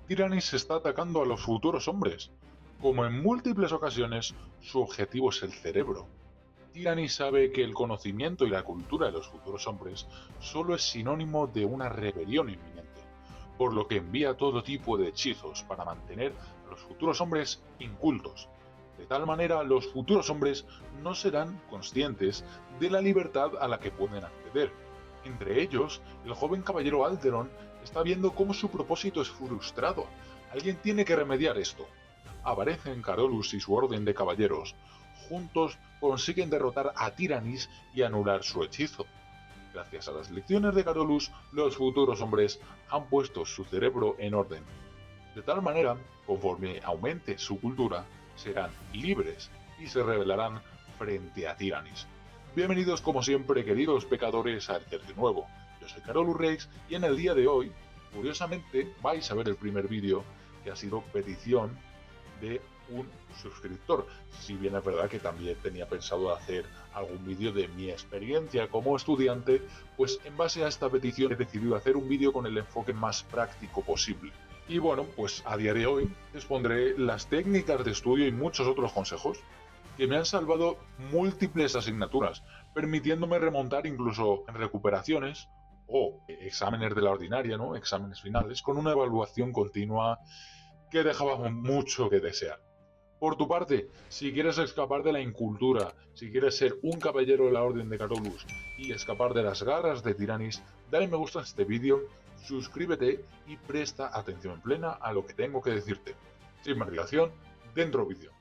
Tiranis está atacando a los futuros hombres. Como en múltiples ocasiones, su objetivo es el cerebro. Tiranis sabe que el conocimiento y la cultura de los futuros hombres solo es sinónimo de una rebelión inminente, por lo que envía todo tipo de hechizos para mantener a los futuros hombres incultos. De tal manera, los futuros hombres no serán conscientes de la libertad a la que pueden acceder. Entre ellos, el joven caballero Alderon está viendo cómo su propósito es frustrado. Alguien tiene que remediar esto. Aparecen Carolus y su orden de caballeros. Juntos consiguen derrotar a Tiranis y anular su hechizo. Gracias a las lecciones de Carolus, los futuros hombres han puesto su cerebro en orden. De tal manera, conforme aumente su cultura, serán libres y se rebelarán frente a Tiranis. Bienvenidos como siempre, queridos pecadores, a Tercio Nuevo. Yo soy Carolus Rex y en el día de hoy, curiosamente, vais a ver el primer vídeo que ha sido petición de un suscriptor. Si bien es verdad que también tenía pensado hacer algún vídeo de mi experiencia como estudiante, pues en base a esta petición he decidido hacer un vídeo con el enfoque más práctico posible. Y bueno, pues a día de hoy expondré las técnicas de estudio y muchos otros consejos que me han salvado múltiples asignaturas, permitiéndome remontar incluso en recuperaciones o exámenes de la ordinaria, ¿no? Exámenes finales, con una evaluación continua que dejaba mucho que desear. Por tu parte, si quieres escapar de la incultura, si quieres ser un caballero de la Orden de Carolus y escapar de las garras de Tiranis, dale me gusta a este vídeo, suscríbete y presta atención plena a lo que tengo que decirte. Sin más dilación, dentro vídeo.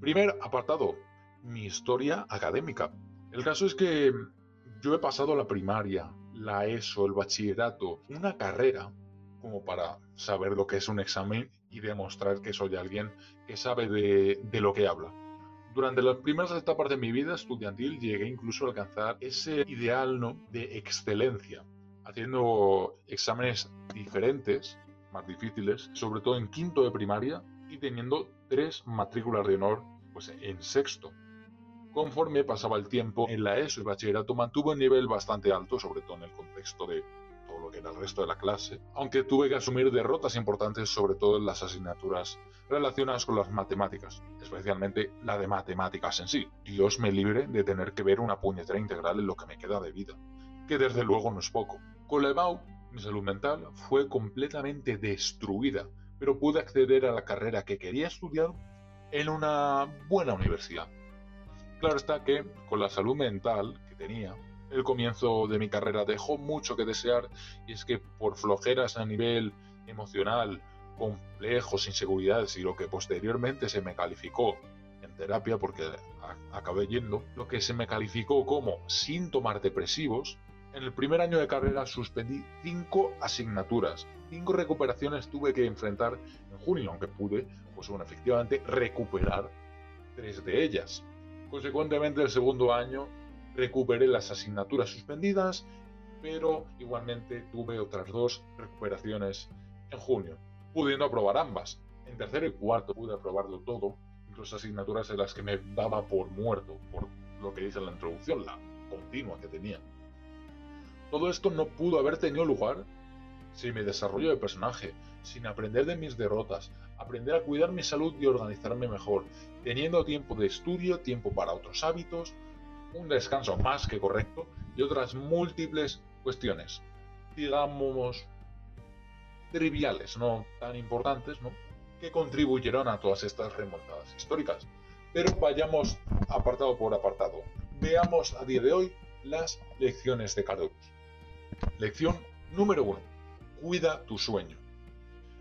Primer apartado, mi historia académica. El caso es que yo he pasado la primaria, la ESO, el bachillerato, una carrera, como para saber lo que es un examen y demostrar que soy alguien que sabe de lo que habla. Durante las primeras etapas de mi vida estudiantil llegué incluso a alcanzar ese ideal, ¿no?, de excelencia, haciendo exámenes diferentes, más difíciles, sobre todo en quinto de primaria y teniendo 3 matrículas de honor pues, en sexto. Conforme pasaba el tiempo, en la ESO y bachillerato mantuve un nivel bastante alto, sobre todo en el contexto de todo lo que era el resto de la clase, aunque tuve que asumir derrotas importantes, sobre todo en las asignaturas relacionadas con las matemáticas, especialmente la de matemáticas en sí. Dios me libre de tener que ver una puñetera integral en lo que me queda de vida, que desde luego no es poco. Con la EBAU, mi salud mental fue completamente destruida, pero pude acceder a la carrera que quería estudiar en una buena universidad. Claro está que, con la salud mental que tenía, el comienzo de mi carrera dejó mucho que desear, y es que por flojeras a nivel emocional, complejos, inseguridades y lo que posteriormente se me calificó en terapia, porque acabé yendo, lo que se me calificó como síntomas depresivos, en el primer año de carrera suspendí 5 asignaturas, 5 recuperaciones tuve que enfrentar en junio, aunque pude, pues bueno, efectivamente recuperar 3 de ellas. Consecuentemente, el segundo año recuperé las asignaturas suspendidas, pero igualmente tuve otras 2 recuperaciones en junio, pudiendo aprobar ambas. En tercero y cuarto pude aprobarlo todo, incluso asignaturas en las que me daba por muerto, por lo que dice la introducción, la continua que tenía. Todo esto no pudo haber tenido lugar sin mi desarrollo de personaje, sin aprender de mis derrotas, aprender a cuidar mi salud y organizarme mejor, teniendo tiempo de estudio, tiempo para otros hábitos, un descanso más que correcto y otras múltiples cuestiones, digamos, triviales, no tan importantes, ¿no?, que contribuyeron a todas estas remontadas históricas. Pero vayamos apartado por apartado. Veamos a día de hoy las lecciones de Carolus. Lección número 1. Cuida tu sueño.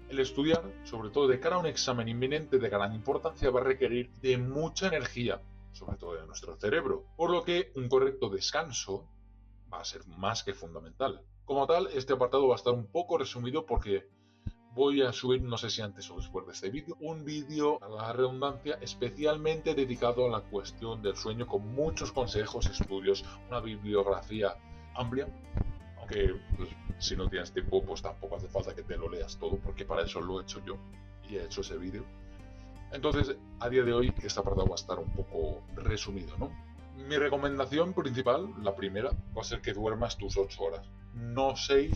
El estudiar, sobre todo de cara a un examen inminente de gran importancia, va a requerir de mucha energía, sobre todo de nuestro cerebro, por lo que un correcto descanso va a ser más que fundamental. Como tal, este apartado va a estar un poco resumido porque voy a subir, no sé si antes o después de este vídeo, un vídeo, a la redundancia, especialmente dedicado a la cuestión del sueño, con muchos consejos, estudios, una bibliografía amplia, aunque pues, si no tienes tiempo, pues tampoco hace falta que te lo leas todo, porque para eso lo he hecho yo y he hecho ese vídeo. Entonces, a día de hoy, este apartado va a estar un poco resumido, ¿no? Mi recomendación principal, la primera, va a ser que duermas tus 8 horas, no 6,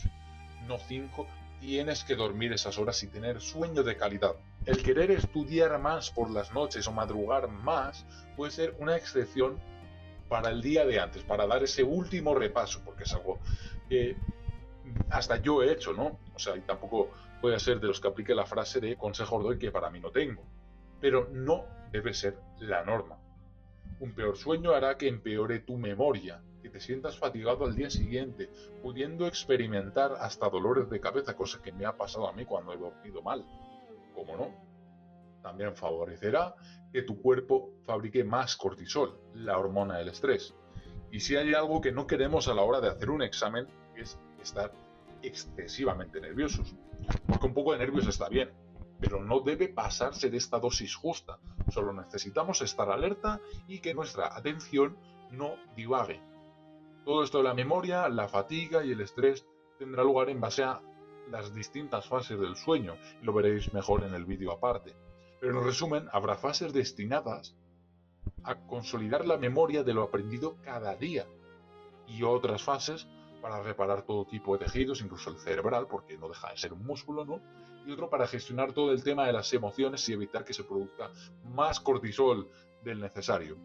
no 5. Tienes que dormir esas horas y tener sueño de calidad. El querer estudiar más por las noches o madrugar más puede ser una excepción para el día de antes, para dar ese último repaso, porque es algo que hasta yo he hecho, ¿no? O sea, y tampoco voy a ser de los que aplique la frase de consejos doy que para mí no tengo. Pero no debe ser la norma. Un peor sueño hará que empeore tu memoria, que te sientas fatigado al día siguiente, pudiendo experimentar hasta dolores de cabeza, cosa que me ha pasado a mí cuando he dormido mal. ¿Cómo no? También favorecerá que tu cuerpo fabrique más cortisol, la hormona del estrés. Y si hay algo que no queremos a la hora de hacer un examen, es estar excesivamente nerviosos. Porque un poco de nervios está bien, pero no debe pasarse de esta dosis justa. Solo necesitamos estar alerta y que nuestra atención no divague. Todo esto de la memoria, la fatiga y el estrés tendrá lugar en base a las distintas fases del sueño, y lo veréis mejor en el vídeo aparte. Pero en resumen, habrá fases destinadas a consolidar la memoria de lo aprendido cada día y otras fases para reparar todo tipo de tejidos, incluso el cerebral, porque no deja de ser un músculo, ¿no? Y otro para gestionar todo el tema de las emociones y evitar que se produzca más cortisol del necesario.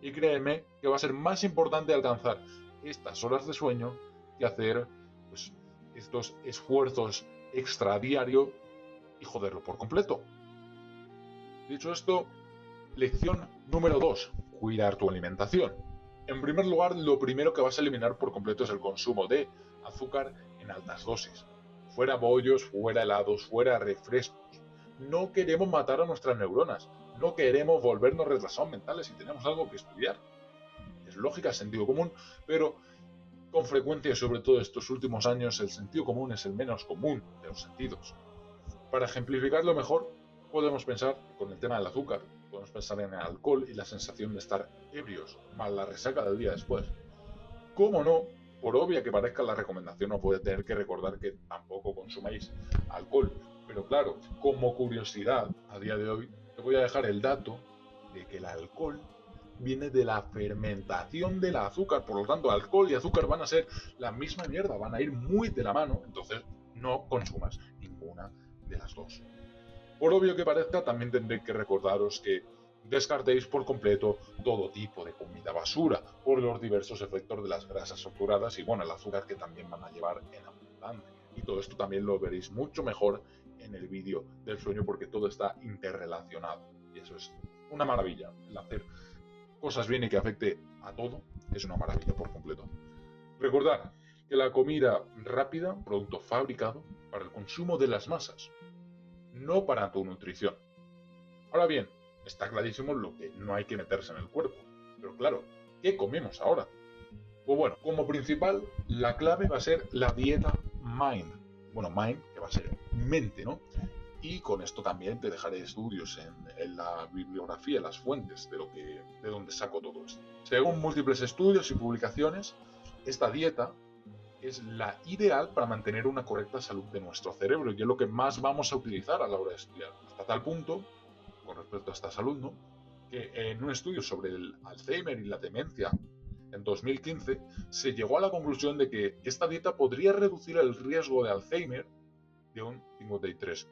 Y créeme que va a ser más importante alcanzar estas horas de sueño que hacer pues, estos esfuerzos extra diario y joderlo por completo. Dicho esto, lección número 2. Cuidar tu alimentación. En primer lugar, lo primero que vas a eliminar por completo es el consumo de azúcar en altas dosis. Fuera bollos, fuera helados, fuera refrescos. No queremos matar a nuestras neuronas. No queremos volvernos retrasados mentales si tenemos algo que estudiar. Es lógica, sentido común, pero con frecuencia, sobre todo estos últimos años, el sentido común es el menos común de los sentidos. Para ejemplificarlo mejor, podemos pensar con el tema del azúcar, podemos pensar en el alcohol y la sensación de estar ebrios, más la resaca del día después. ¿Cómo no? Por obvia que parezca la recomendación, no puede tener que recordar que tampoco consumáis alcohol. Pero claro, como curiosidad, a día de hoy, te voy a dejar el dato de que el alcohol viene de la fermentación del azúcar. Por lo tanto, alcohol y azúcar van a ser la misma mierda, van a ir muy de la mano. Entonces, no consumas ninguna de las dos. Por obvio que parezca, también tendré que recordaros que descartéis por completo todo tipo de comida basura por los diversos efectos de las grasas saturadas y bueno, el azúcar que también van a llevar en abundancia. Y todo esto también lo veréis mucho mejor en el vídeo del sueño porque todo está interrelacionado. Y eso es una maravilla. El hacer cosas bien y que afecte a todo es una maravilla por completo. Recordad que la comida rápida, producto fabricado para el consumo de las masas, no para tu nutrición. Ahora bien, está clarísimo lo que no hay que meterse en el cuerpo. Pero claro, ¿qué comemos ahora? Pues bueno, como principal, la clave va a ser la dieta Mind. Bueno, Mind, que va a ser mente, ¿no? Y con esto también te dejaré estudios en la bibliografía, las fuentes de donde saco todo esto. Según múltiples estudios y publicaciones, esta dieta es la ideal para mantener una correcta salud de nuestro cerebro y es lo que más vamos a utilizar a la hora de estudiar. Hasta tal punto, con respecto a esta salud, ¿no?, que en un estudio sobre el Alzheimer y la demencia en 2015 se llegó a la conclusión de que esta dieta podría reducir el riesgo de Alzheimer de un 53%.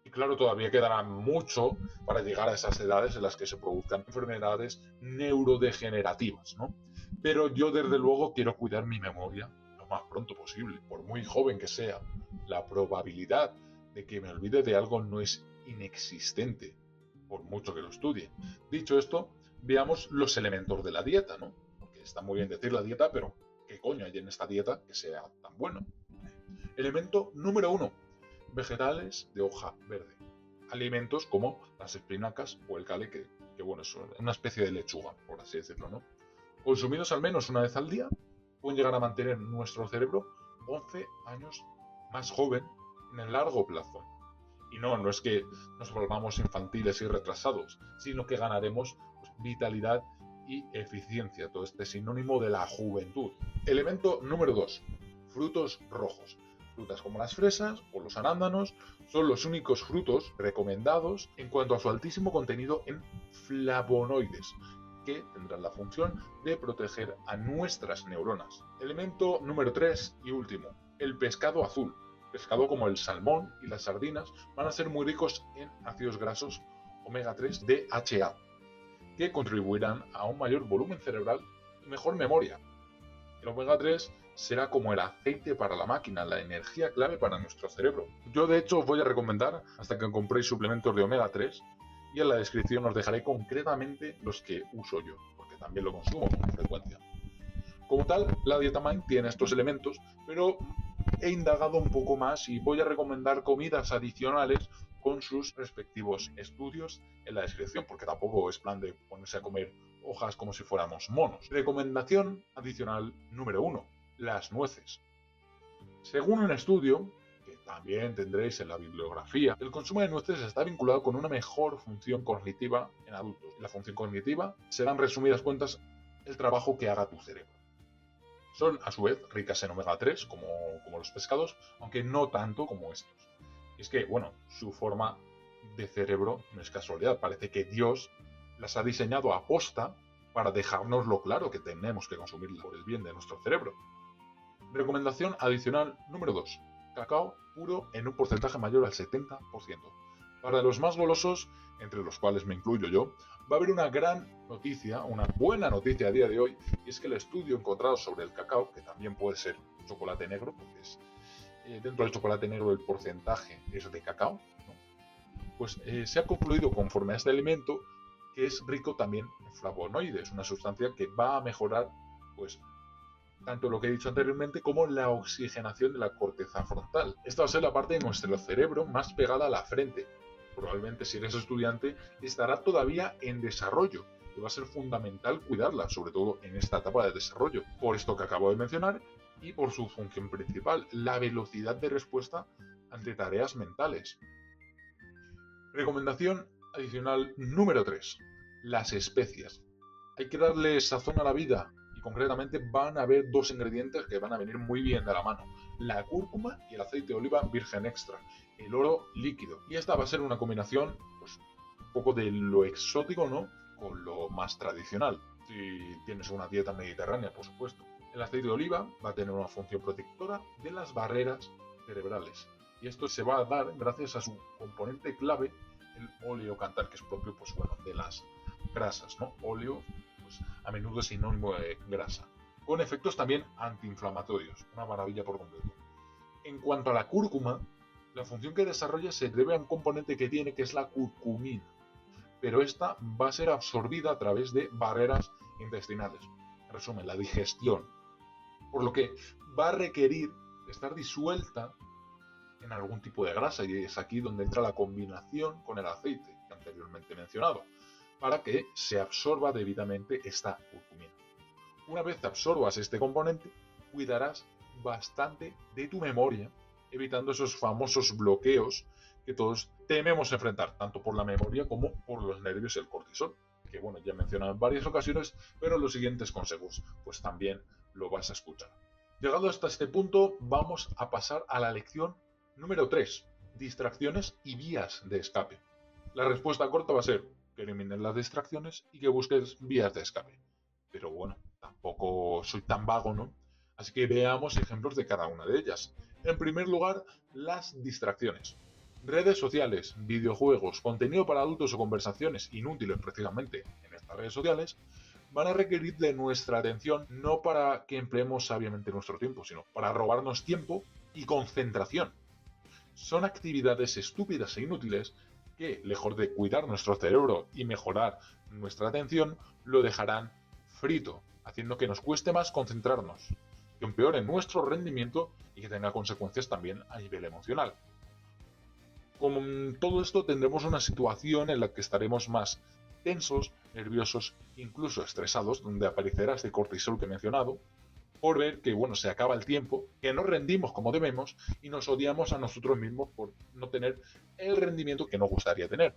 Y claro, todavía quedará mucho para llegar a esas edades en las que se produzcan enfermedades neurodegenerativas, ¿no? Pero yo desde luego quiero cuidar mi memoria lo más pronto posible. Por muy joven que sea, la probabilidad de que me olvide de algo no es inexistente, por mucho que lo estudie. Dicho esto, veamos los elementos de la dieta, ¿no? Porque está muy bien decir la dieta, pero ¿qué coño hay en esta dieta que sea tan bueno? Elemento número 1. Vegetales de hoja verde. Alimentos como las espinacas o el cale, que bueno, es una especie de lechuga, por así decirlo, ¿no? Consumidos al menos una vez al día, pueden llegar a mantener nuestro cerebro 11 años más joven en el largo plazo. Y no es que nos volvamos infantiles y retrasados, sino que ganaremos vitalidad y eficiencia. Todo este sinónimo de la juventud. Elemento número 2. Frutos rojos. Frutas como las fresas o los arándanos son los únicos frutos recomendados en cuanto a su altísimo contenido en flavonoides, que tendrán la función de proteger a nuestras neuronas. Elemento número 3 y último. El pescado azul. Pescado como el salmón y las sardinas van a ser muy ricos en ácidos grasos omega 3 DHA, que contribuirán a un mayor volumen cerebral y mejor memoria. El omega 3 será como el aceite para la máquina, la energía clave para nuestro cerebro. Yo de hecho os voy a recomendar hasta que compréis suplementos de omega 3 y en la descripción os dejaré concretamente los que uso yo, porque también lo consumo con frecuencia. Como tal, la dieta Mind tiene estos elementos, pero he indagado un poco más y voy a recomendar comidas adicionales con sus respectivos estudios en la descripción, porque tampoco es plan de ponerse a comer hojas como si fuéramos monos. Recomendación adicional número 1. Las nueces. Según un estudio, que también tendréis en la bibliografía, el consumo de nueces está vinculado con una mejor función cognitiva en adultos. Y la función cognitiva será, en resumidas cuentas, el trabajo que haga tu cerebro. Son, a su vez, ricas en omega 3, como los pescados, aunque no tanto como estos. Y es que, bueno, su forma de cerebro no es casualidad. Parece que Dios las ha diseñado a posta para dejárnoslo claro que tenemos que consumirlas por el bien de nuestro cerebro. Recomendación adicional número 2. Cacao puro en un porcentaje mayor al 70%. Para los más golosos, entre los cuales me incluyo yo, va a haber una gran noticia, una buena noticia a día de hoy, y es que el estudio encontrado sobre el cacao, que también puede ser chocolate negro, porque es, dentro del chocolate negro el porcentaje es de cacao, ¿no? Pues se ha concluido conforme a este alimento que es rico también en flavonoides, una sustancia que va a mejorar pues tanto lo que he dicho anteriormente como la oxigenación de la corteza frontal. Esta va a ser la parte de nuestro cerebro más pegada a la frente. Probablemente si eres estudiante estará todavía en desarrollo y va a ser fundamental cuidarla, sobre todo en esta etapa de desarrollo, por esto que acabo de mencionar y por su función principal, la velocidad de respuesta ante tareas mentales. Recomendación adicional número 3. Las especias. Hay que darle sazón a la vida y concretamente van a haber dos ingredientes que van a venir muy bien de la mano. La cúrcuma y el aceite de oliva virgen extra, el oro líquido. Y esta va a ser una combinación, pues, un poco de lo exótico, ¿no?, con lo más tradicional. Si tienes una dieta mediterránea, por supuesto. El aceite de oliva va a tener una función protectora de las barreras cerebrales. Y esto se va a dar gracias a su componente clave, el oleocantal, que es propio, pues bueno, de las grasas, ¿no? Óleo, pues a menudo es sinónimo de grasa. Con efectos también antiinflamatorios, una maravilla por completo. En cuanto a la cúrcuma, la función que desarrolla se debe a un componente que tiene, que es la curcumina, pero esta va a ser absorbida a través de barreras intestinales. En resumen, la digestión. Por lo que va a requerir estar disuelta en algún tipo de grasa, y es aquí donde entra la combinación con el aceite que anteriormente mencionado, para que se absorba debidamente esta curcumina. Una vez absorbas este componente, cuidarás bastante de tu memoria, evitando esos famosos bloqueos que todos tememos enfrentar, tanto por la memoria como por los nervios y el cortisol, que bueno, ya he mencionado en varias ocasiones, pero los siguientes consejos pues también lo vas a escuchar. Llegado hasta este punto, vamos a pasar a la lección número 3, distracciones y vías de escape. La respuesta corta va a ser que elimines las distracciones y que busques vías de escape. Pero bueno, tampoco soy tan vago, ¿no? Así que veamos ejemplos de cada una de ellas. En primer lugar, las distracciones. Redes sociales, videojuegos, contenido para adultos o conversaciones inútiles precisamente en estas redes sociales van a requerir de nuestra atención, no para que empleemos sabiamente nuestro tiempo, sino para robarnos tiempo y concentración. Son actividades estúpidas e inútiles que, lejos de cuidar nuestro cerebro y mejorar nuestra atención, lo dejarán frito, haciendo que nos cueste más concentrarnos, que empeore nuestro rendimiento y que tenga consecuencias también a nivel emocional. Con todo esto tendremos una situación en la que estaremos más tensos, nerviosos, incluso estresados, donde aparecerá este cortisol que he mencionado, por ver que, bueno, se acaba el tiempo, que no rendimos como debemos y nos odiamos a nosotros mismos por no tener el rendimiento que nos gustaría tener.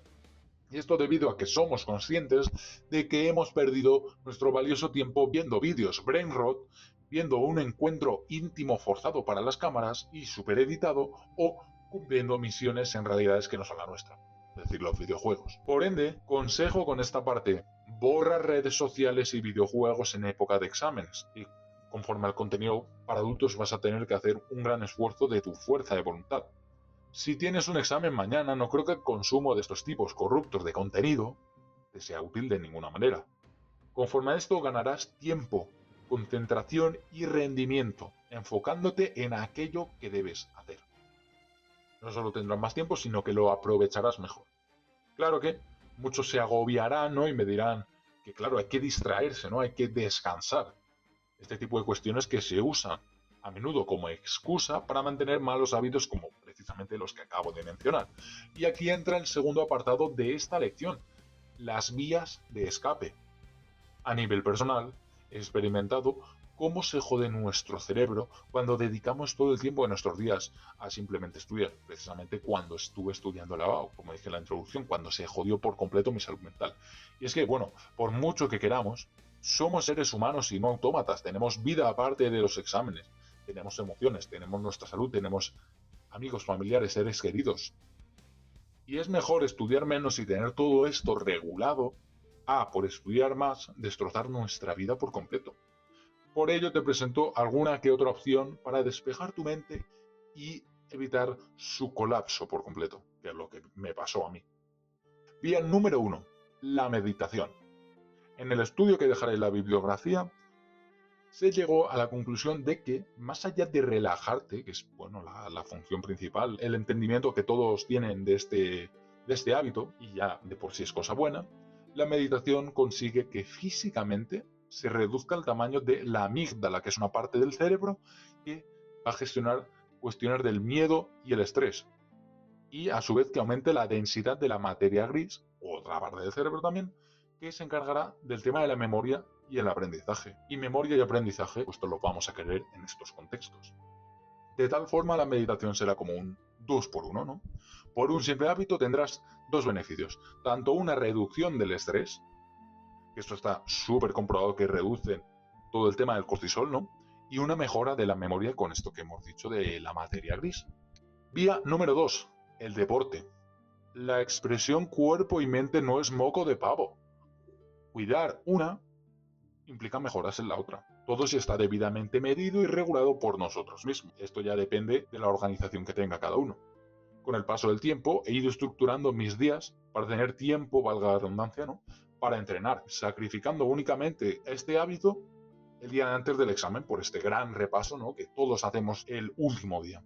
Y esto debido a que somos conscientes de que hemos perdido nuestro valioso tiempo viendo vídeos brain rot, viendo un encuentro íntimo forzado para las cámaras y super editado, o cumpliendo misiones en realidades que no son la nuestra, es decir, los videojuegos. Por ende, consejo con esta parte: borra redes sociales y videojuegos en época de exámenes. Y conforme al contenido para adultos vas a tener que hacer un gran esfuerzo de tu fuerza de voluntad. Si tienes un examen mañana, no creo que el consumo de estos tipos corruptos de contenido te sea útil de ninguna manera. Conforme a esto ganarás tiempo, concentración y rendimiento, enfocándote en aquello que debes hacer. No solo tendrás más tiempo, sino que lo aprovecharás mejor. Claro que muchos se agobiarán, ¿no? Y me dirán que, claro, hay que distraerse, ¿no? Hay que descansar. Este tipo de cuestiones que se usan a menudo como excusa para mantener malos hábitos como precisamente los que acabo de mencionar. Y aquí entra el segundo apartado de esta lección: las vías de escape. A nivel personal, he experimentado cómo se jode nuestro cerebro cuando dedicamos todo el tiempo de nuestros días a simplemente estudiar. Precisamente cuando estuve estudiando la BAU, como dije en la introducción, cuando se jodió por completo mi salud mental. Y es que, bueno, por mucho que queramos, somos seres humanos y no autómatas. Tenemos vida aparte de los exámenes. Tenemos emociones, tenemos nuestra salud, tenemos amigos, familiares, seres queridos. Y es mejor estudiar menos y tener todo esto regulado a, por estudiar más, destrozar nuestra vida por completo. Por ello te presento alguna que otra opción para despejar tu mente y evitar su colapso por completo, que es lo que me pasó a mí. Vía número 1, la meditación. En el estudio que dejaré en la bibliografía, se llegó a la conclusión de que, más allá de relajarte, que es, bueno, la función principal, el entendimiento que todos tienen de este hábito, y ya de por sí es cosa buena, la meditación consigue que físicamente se reduzca el tamaño de la amígdala, que es una parte del cerebro que va a gestionar cuestiones del miedo y el estrés, y a su vez que aumente la densidad de la materia gris, otra parte del cerebro también, que se encargará del tema de la memoria y el aprendizaje. Y memoria y aprendizaje, pues lo vamos a querer en estos contextos. De tal forma, la meditación será como un 2 por 1, ¿no? Por un simple hábito tendrás dos beneficios: tanto una reducción del estrés, que esto está súper comprobado que reduce todo el tema del cortisol, ¿no? Y una mejora de la memoria con esto que hemos dicho de la materia gris. Vía número 2, el deporte. La expresión cuerpo y mente no es moco de pavo. Cuidar una implica mejoras en la otra. Todo si está debidamente medido y regulado por nosotros mismos. Esto ya depende de la organización que tenga cada uno. Con el paso del tiempo he ido estructurando mis días para tener tiempo, valga la redundancia, ¿no?, para entrenar, sacrificando únicamente este hábito el día antes del examen por este gran repaso, ¿no?, que todos hacemos el último día.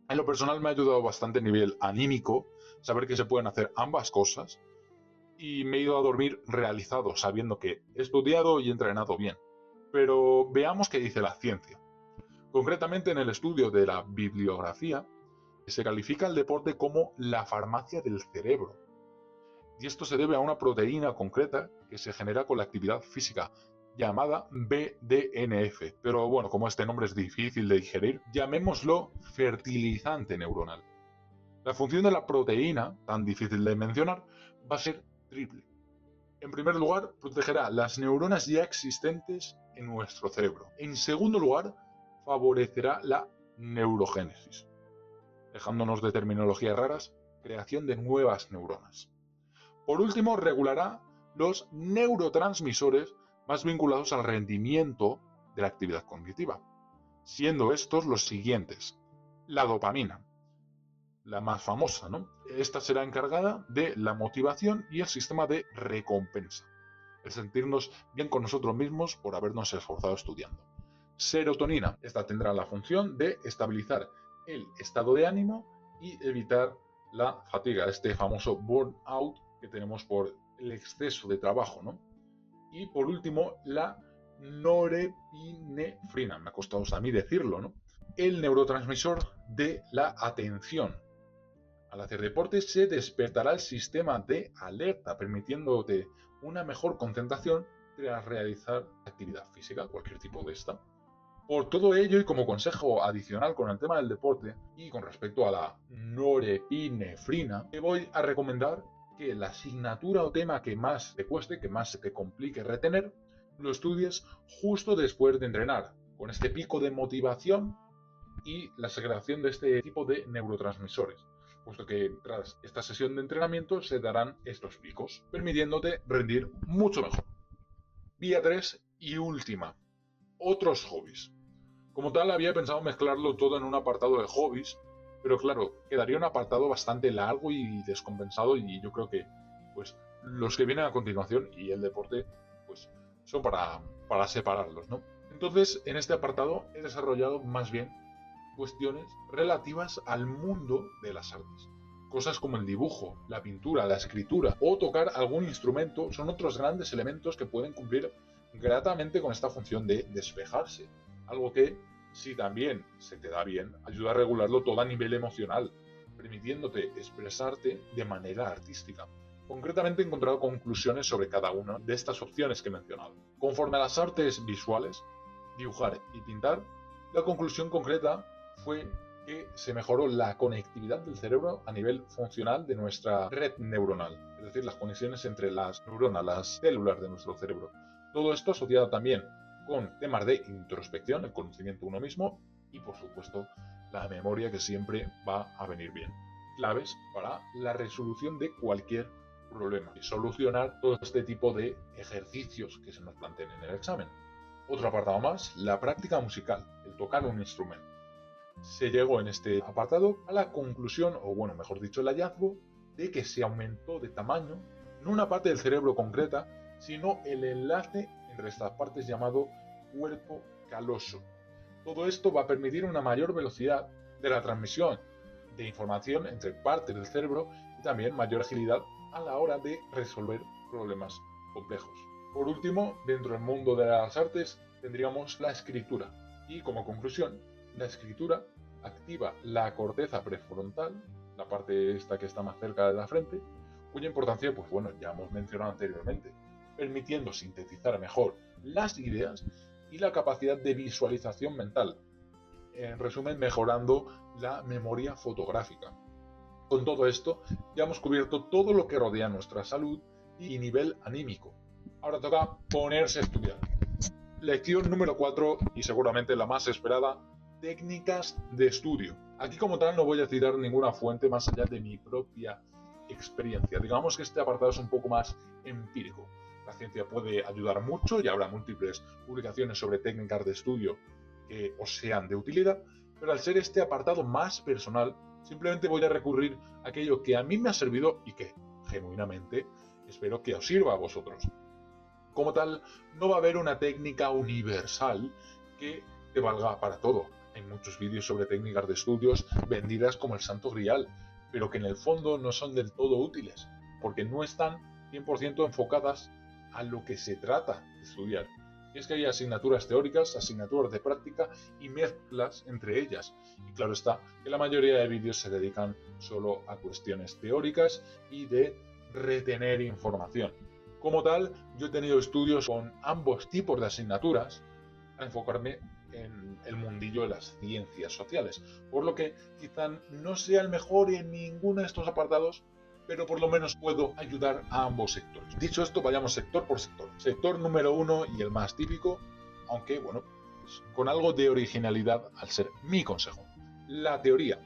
En lo personal me ha ayudado bastante a nivel anímico saber que se pueden hacer ambas cosas, y me he ido a dormir realizado, sabiendo que he estudiado y entrenado bien. Pero veamos qué dice la ciencia. Concretamente, en el estudio de la bibliografía, se califica el deporte como la farmacia del cerebro. Y esto se debe a una proteína concreta que se genera con la actividad física, llamada BDNF. Pero bueno, como este nombre es difícil de digerir, llamémoslo fertilizante neuronal. La función de la proteína, tan difícil de mencionar, va a ser triple. En primer lugar, protegerá las neuronas ya existentes en nuestro cerebro. En segundo lugar, favorecerá la neurogénesis, dejándonos de terminologías raras, creación de nuevas neuronas. Por último, regulará los neurotransmisores más vinculados al rendimiento de la actividad cognitiva, siendo estos los siguientes: la dopamina, la más famosa, ¿no? Esta será encargada de la motivación y el sistema de recompensa, el sentirnos bien con nosotros mismos por habernos esforzado estudiando. Serotonina, esta tendrá la función de estabilizar el estado de ánimo y evitar la fatiga, este famoso burnout que tenemos por el exceso de trabajo, ¿no? Y por último, la norepinefrina, me ha costado a mí decirlo, ¿no?, el neurotransmisor de la atención. Al hacer deporte se despertará el sistema de alerta, permitiéndote una mejor concentración tras realizar actividad física, cualquier tipo de esta. Por todo ello y como consejo adicional con el tema del deporte y con respecto a la norepinefrina, te voy a recomendar que la asignatura o tema que más te cueste, que más te complique retener, lo estudies justo después de entrenar, con este pico de motivación y la segregación de este tipo de neurotransmisores, puesto que tras esta sesión de entrenamiento se darán estos picos, permitiéndote rendir mucho mejor. Vía 3 y última, otros hobbies. Como tal, había pensado mezclarlo todo en un apartado de hobbies, pero claro, quedaría un apartado bastante largo y descompensado y yo creo que pues los que vienen a continuación y el deporte pues son para separarlos, ¿no? Entonces, en este apartado he desarrollado más bien cuestiones relativas al mundo de las artes. Cosas como el dibujo, la pintura, la escritura o tocar algún instrumento son otros grandes elementos que pueden cumplir gratamente con esta función de despejarse. Algo que, si también se te da bien, ayuda a regularlo todo a nivel emocional, permitiéndote expresarte de manera artística. Concretamente he encontrado conclusiones sobre cada una de estas opciones que he mencionado. Conforme a las artes visuales, dibujar y pintar, la conclusión concreta fue que se mejoró la conectividad del cerebro a nivel funcional de nuestra red neuronal, es decir, las conexiones entre las neuronas, las células de nuestro cerebro. Todo esto asociado también con temas de introspección, el conocimiento de uno mismo y, por supuesto, la memoria, que siempre va a venir bien. Claves para la resolución de cualquier problema y solucionar todo este tipo de ejercicios que se nos planteen en el examen. Otro apartado más, la práctica musical, el tocar un instrumento. Se llegó en este apartado a la conclusión, o bueno, mejor dicho, el hallazgo, de que se aumentó de tamaño no una parte del cerebro concreta, sino el enlace entre estas partes llamado cuerpo caloso. Todo esto va a permitir una mayor velocidad de la transmisión de información entre partes del cerebro y también mayor agilidad a la hora de resolver problemas complejos. Por último, dentro del mundo de las artes tendríamos la escritura. Y como conclusión, la escritura activa la corteza prefrontal, la parte esta que está más cerca de la frente, cuya importancia, pues bueno, ya hemos mencionado anteriormente, permitiendo sintetizar mejor las ideas y la capacidad de visualización mental. En resumen, mejorando la memoria fotográfica. Con todo esto, ya hemos cubierto todo lo que rodea nuestra salud y nivel anímico. Ahora toca ponerse a estudiar. Lección número 4 y seguramente la más esperada, técnicas de estudio. Aquí como tal no voy a citar ninguna fuente más allá de mi propia experiencia. Digamos que este apartado es un poco más empírico. La ciencia puede ayudar mucho y habrá múltiples publicaciones sobre técnicas de estudio que os sean de utilidad, pero al ser este apartado más personal, simplemente voy a recurrir a aquello que a mí me ha servido y que, genuinamente, espero que os sirva a vosotros. Como tal, no va a haber una técnica universal que te valga para todo. Hay muchos vídeos sobre técnicas de estudios vendidas como el santo grial, pero que en el fondo no son del todo útiles, porque no están 100% enfocadas a lo que se trata de estudiar. Y es que hay asignaturas teóricas, asignaturas de práctica y mezclas entre ellas. Y claro está que la mayoría de vídeos se dedican solo a cuestiones teóricas y de retener información. Como tal, yo he tenido estudios con ambos tipos de asignaturas a enfocarme en el mundillo de las ciencias sociales, por lo que quizá no sea el mejor en ninguno de estos apartados, pero por lo menos puedo ayudar a ambos sectores. Dicho esto, vayamos sector por sector. Sector número 1 y el más típico, aunque bueno, pues con algo de originalidad al ser mi consejo. La teoría.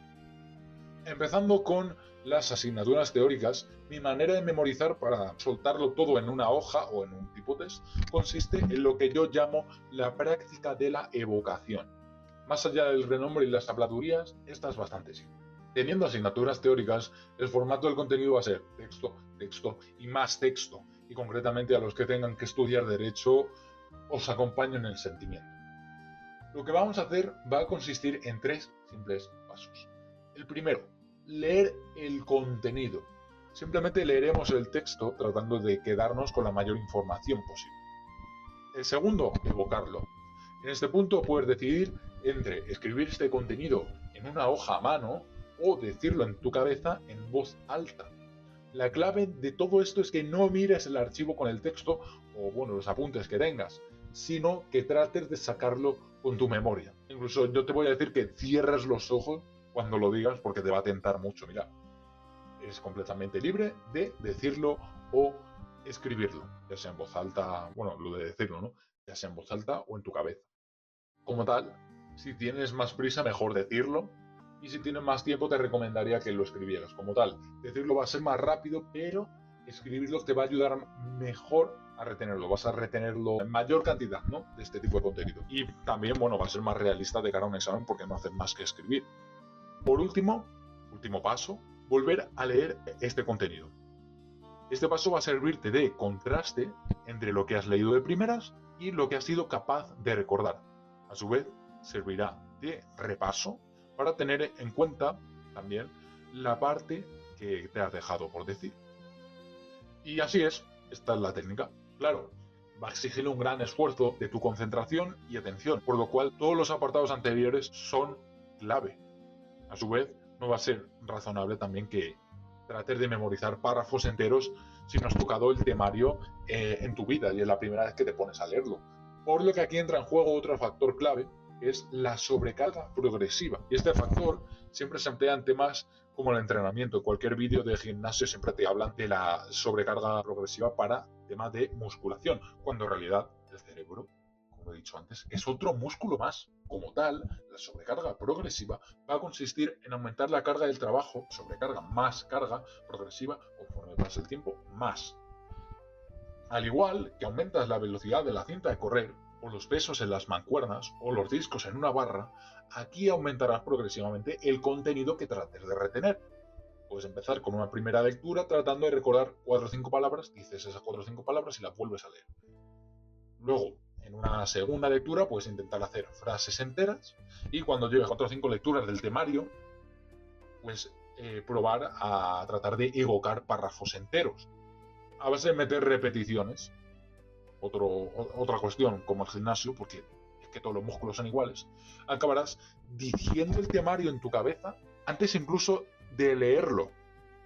Empezando con las asignaturas teóricas, mi manera de memorizar para soltarlo todo en una hoja o en un tipo test consiste en lo que yo llamo la práctica de la evocación. Más allá del renombre y las habladurías, esta es bastante simple. Teniendo asignaturas teóricas, el formato del contenido va a ser texto, texto y más texto, y concretamente a los que tengan que estudiar derecho os acompaño en el sentimiento. Lo que vamos a hacer va a consistir en 3 simples pasos. El primero, leer el contenido. Simplemente leeremos el texto tratando de quedarnos con la mayor información posible. El segundo, evocarlo. En este punto puedes decidir entre escribir este contenido en una hoja a mano o decirlo en tu cabeza en voz alta. La clave de todo esto es que no mires el archivo con el texto o bueno, los apuntes que tengas, sino que trates de sacarlo con tu memoria. Incluso yo te voy a decir que cierres los ojos cuando lo digas porque te va a tentar mucho. Mira, eres completamente libre de decirlo o escribirlo, ya sea en voz alta, bueno, lo de decirlo, ¿no? Ya sea en voz alta o en tu cabeza. Como tal, si tienes más prisa, mejor decirlo. Y si tienes más tiempo, te recomendaría que lo escribieras. Como tal, decirlo va a ser más rápido, pero escribirlo te va a ayudar mejor a retenerlo. Vas a retenerlo en mayor cantidad, ¿no? De este tipo de contenido. Y también, bueno, va a ser más realista de cara a un examen porque no haces más que escribir. Por último paso, volver a leer este contenido. Este paso va a servirte de contraste entre lo que has leído de primeras y lo que has sido capaz de recordar. A su vez, servirá de repaso para tener en cuenta también la parte que te has dejado por decir. Y así es, esta es la técnica. Claro, va a exigir un gran esfuerzo de tu concentración y atención, por lo cual todos los apartados anteriores son clave. A su vez, no va a ser razonable también que trates de memorizar párrafos enteros si no has tocado el temario en tu vida y es la primera vez que te pones a leerlo. Por lo que aquí entra en juego otro factor clave, que es la sobrecarga progresiva. Y este factor siempre se emplea en temas como el entrenamiento. En cualquier vídeo de gimnasio siempre te hablan de la sobrecarga progresiva para temas de musculación, cuando en realidad el cerebro, como he dicho antes, es otro músculo más. Como tal, la sobrecarga progresiva va a consistir en aumentar la carga del trabajo, sobrecarga más carga progresiva, conforme pasa el tiempo, más. Al igual que aumentas la velocidad de la cinta de correr, o los pesos en las mancuernas, o los discos en una barra, aquí aumentarás progresivamente el contenido que trates de retener. Puedes empezar con una primera lectura tratando de recordar 4 o 5 palabras, dices esas 4 o 5 palabras y las vuelves a leer. Luego, en una segunda lectura, puedes intentar hacer frases enteras y cuando llegues a 4 o 5 lecturas del temario, pues probar a tratar de evocar párrafos enteros. A base de meter repeticiones, otra cuestión como el gimnasio, porque es que todos los músculos son iguales, acabarás diciendo el temario en tu cabeza antes incluso de leerlo.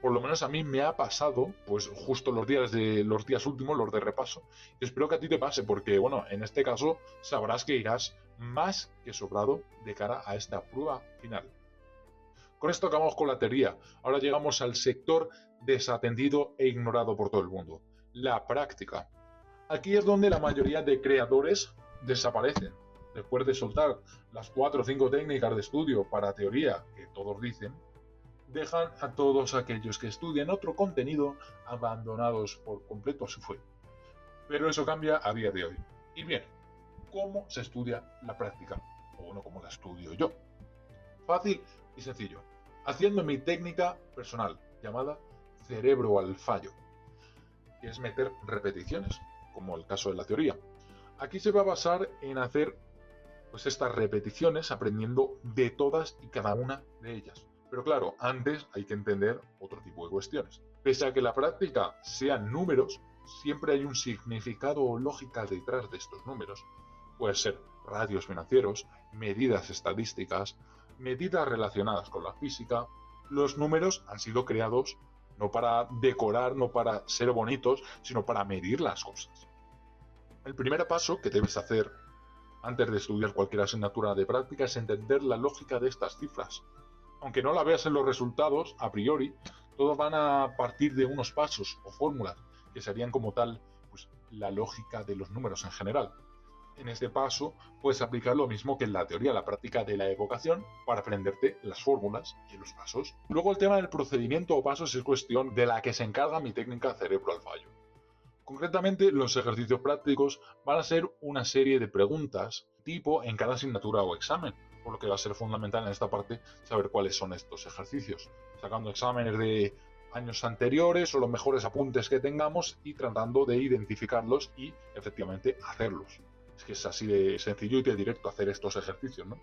Por lo menos a mí me ha pasado, pues justo los días últimos, los de repaso. Y espero que a ti te pase, porque bueno, en este caso sabrás que irás más que sobrado de cara a esta prueba final. Con esto acabamos con la teoría. Ahora llegamos al sector desatendido e ignorado por todo el mundo, la práctica. Aquí es donde la mayoría de creadores desaparecen. Después de soltar las 4 o 5 técnicas de estudio para teoría que todos dicen, dejan a todos aquellos que estudian otro contenido abandonados por completo a su fue. Pero eso cambia a día de hoy. Y bien, ¿cómo se estudia la práctica? O bueno, ¿cómo la estudio yo? Fácil y sencillo. Haciendo mi técnica personal, llamada cerebro al fallo, que es meter repeticiones, como el caso de la teoría. Aquí se va a basar en hacer pues estas repeticiones aprendiendo de todas y cada una de ellas. Pero claro, antes hay que entender otro tipo de cuestiones. Pese a que la práctica sean números, siempre hay un significado o lógica detrás de estos números. Puede ser ratios financieros, medidas estadísticas, medidas relacionadas con la física. Los números han sido creados no para decorar, no para ser bonitos, sino para medir las cosas. El primer paso que debes hacer antes de estudiar cualquier asignatura de práctica es entender la lógica de estas cifras. Aunque no la veas en los resultados, a priori, todos van a partir de unos pasos o fórmulas que serían como tal pues, la lógica de los números en general. En este paso puedes aplicar lo mismo que en la teoría, la práctica de la evocación, para aprenderte las fórmulas y los pasos. Luego el tema del procedimiento o pasos es cuestión de la que se encarga mi técnica cerebro al fallo. Concretamente, los ejercicios prácticos van a ser una serie de preguntas tipo en cada asignatura o examen, por lo que va a ser fundamental en esta parte saber cuáles son estos ejercicios, sacando exámenes de años anteriores o los mejores apuntes que tengamos y tratando de identificarlos y efectivamente hacerlos. Es que es así de sencillo y de directo hacer estos ejercicios, ¿no?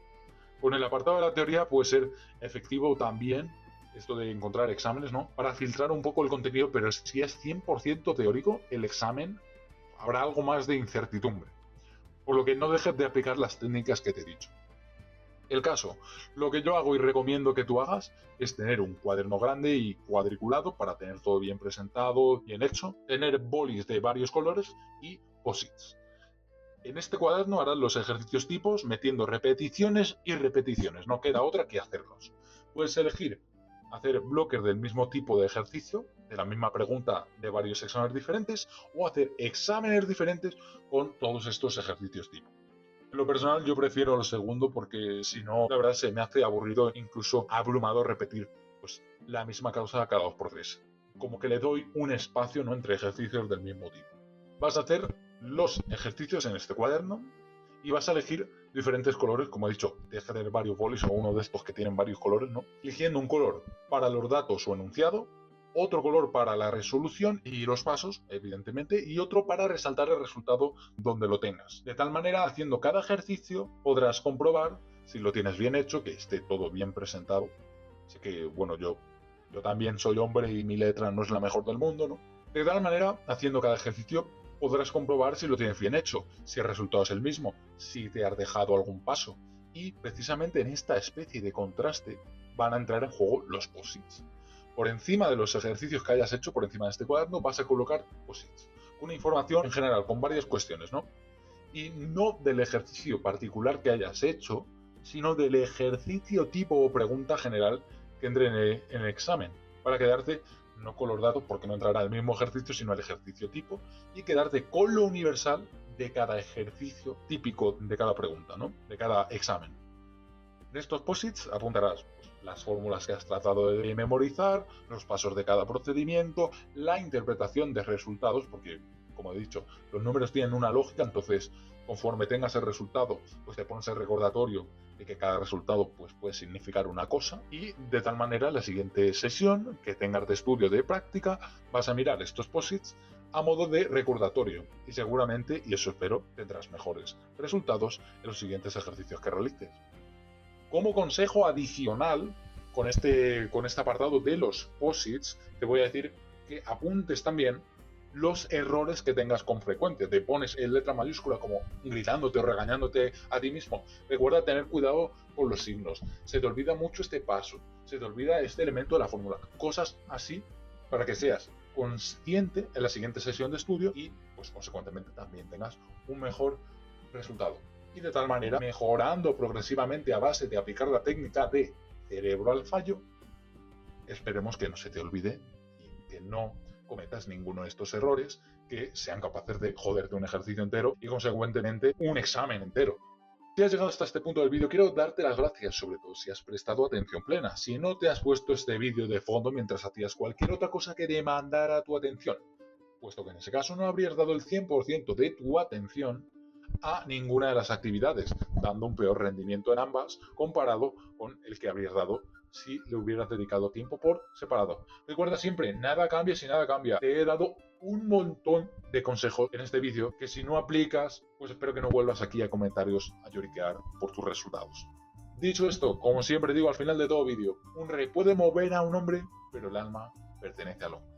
Con el apartado de la teoría puede ser efectivo también esto de encontrar exámenes, ¿no? Para filtrar un poco el contenido, pero si es 100% teórico, el examen habrá algo más de incertidumbre. Por lo que no dejes de aplicar las técnicas que te he dicho. El caso, lo que yo hago y recomiendo que tú hagas es tener un cuaderno grande y cuadriculado para tener todo bien presentado, bien hecho, tener bolis de varios colores y posits. En este cuaderno harás los ejercicios tipos metiendo repeticiones y repeticiones, no queda otra que hacerlos. Puedes elegir hacer bloques del mismo tipo de ejercicio, de la misma pregunta de varios exámenes diferentes, o hacer exámenes diferentes con todos estos ejercicios tipo. En lo personal yo prefiero lo segundo porque si no, la verdad se me hace aburrido, incluso abrumador repetir pues, la misma causa cada 2 por 3. Como que le doy un espacio, ¿no?, entre ejercicios del mismo tipo. Vas a hacer los ejercicios en este cuaderno y vas a elegir diferentes colores, como he dicho, tienes que tener varios bolis o uno de estos que tienen varios colores, ¿no? Eligiendo un color para los datos o enunciado, otro color para la resolución y los pasos, evidentemente, y otro para resaltar el resultado donde lo tengas. De tal manera, haciendo cada ejercicio, podrás comprobar si lo tienes bien hecho, que esté todo bien presentado. Así que, bueno, yo también soy hombre y mi letra no es la mejor del mundo, ¿no? De tal manera, haciendo cada ejercicio, podrás comprobar si lo tienes bien hecho, si el resultado es el mismo, si te has dejado algún paso. Y precisamente en esta especie de contraste van a entrar en juego los posits. Por encima de los ejercicios que hayas hecho, por encima de este cuaderno, vas a colocar posits. Una información en general, con varias cuestiones, ¿no? Y no del ejercicio particular que hayas hecho, sino del ejercicio tipo o pregunta general que entre en el examen, para quedarte no con los datos, porque no entrará el mismo ejercicio, sino el ejercicio tipo, y quedarte con lo universal de cada ejercicio típico de cada pregunta, ¿no?, de cada examen. En estos posits apuntarás las fórmulas que has tratado de memorizar, los pasos de cada procedimiento, la interpretación de resultados, porque, como he dicho, los números tienen una lógica, entonces, conforme tengas el resultado, pues te pones el recordatorio de que cada resultado pues, puede significar una cosa, y de tal manera, en la siguiente sesión que tengas de estudio de práctica, vas a mirar estos posits a modo de recordatorio, y seguramente, y eso espero, tendrás mejores resultados en los siguientes ejercicios que realices. Como consejo adicional, con este apartado de los posits, te voy a decir que apuntes también los errores que tengas con frecuencia. Te pones en letra mayúscula como gritándote o regañándote a ti mismo. Recuerda tener cuidado con los signos. Se te olvida mucho este paso. Se te olvida este elemento de la fórmula. Cosas así para que seas consciente en la siguiente sesión de estudio y, pues, consecuentemente también tengas un mejor resultado. Y de tal manera, mejorando progresivamente a base de aplicar la técnica de cerebro al fallo, esperemos que no se te olvide y que no cometas ninguno de estos errores que sean capaces de joderte un ejercicio entero y consecuentemente un examen entero. Si has llegado hasta este punto del vídeo, quiero darte las gracias, sobre todo si has prestado atención plena. Si no te has puesto este vídeo de fondo mientras hacías cualquier otra cosa que demandara tu atención, puesto que en ese caso no habrías dado el 100% de tu atención a ninguna de las actividades, dando un peor rendimiento en ambas comparado con el que habrías dado si le hubieras dedicado tiempo por separado. Recuerda siempre, nada cambia si nada cambia. Te he dado un montón de consejos en este vídeo que si no aplicas, pues espero que no vuelvas aquí a comentarios a lloriquear por tus resultados. Dicho esto, como siempre digo al final de todo vídeo, un rey puede mover a un hombre, pero el alma pertenece al hombre.